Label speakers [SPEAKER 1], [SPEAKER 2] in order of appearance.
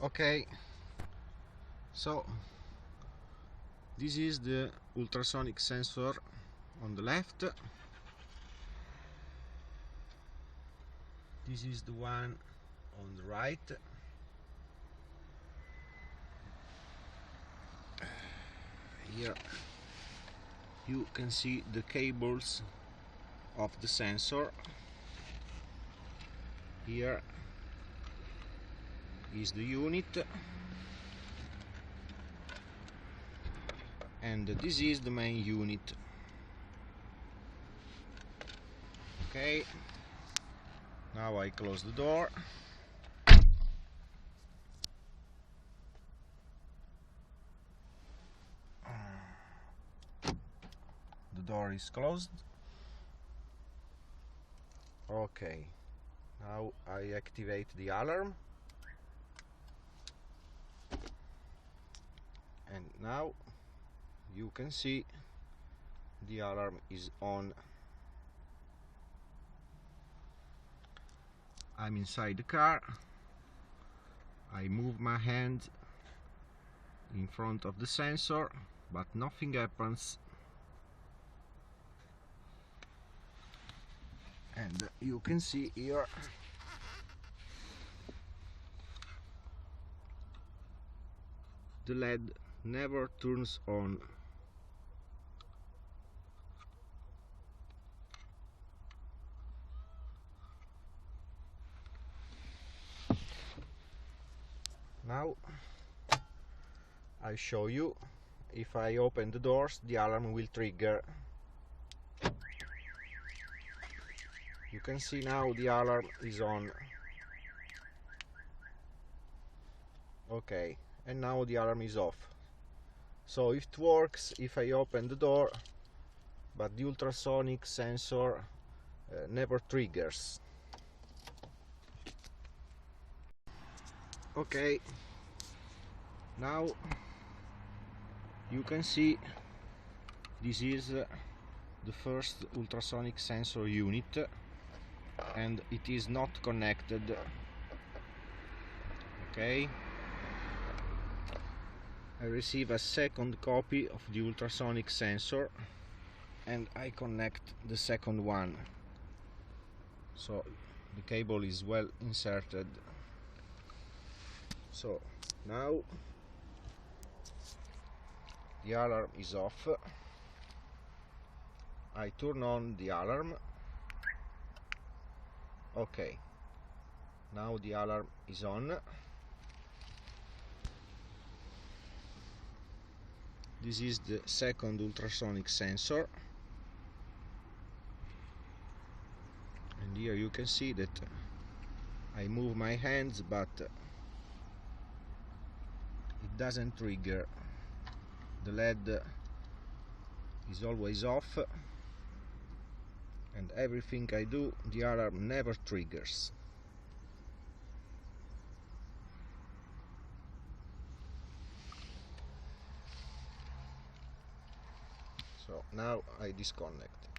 [SPEAKER 1] Okay, so this is the ultrasonic sensor on the left. This is the one on the right. Here you can see the cables of the sensor. Here is the unit, and this is the main unit. Okay, now I close the door. The door is closed. Okay, now I activate the alarm, and now you can see the alarm is on. I'm inside the car. I move my hand in front of the sensor, but nothing happens. And you can see here the LED never turns on. Now I show you, if I open the doors, the alarm will trigger. You can see now the alarm is on. Okay, and now the alarm is off. So it works if I open the door, but the ultrasonic sensor never triggers. Okay, now you can see this is the first ultrasonic sensor unit, and it is not connected. Okay, I receive a second copy of the ultrasonic sensor and I connect the second one, so the cable is well inserted. So now the alarm is off. I turn on the alarm. Okay, now the alarm is on. This is the second ultrasonic sensor, and here you can see that I move my hands, but it doesn't trigger. The LED is always off, and everything I do, the alarm never triggers. So now I disconnect.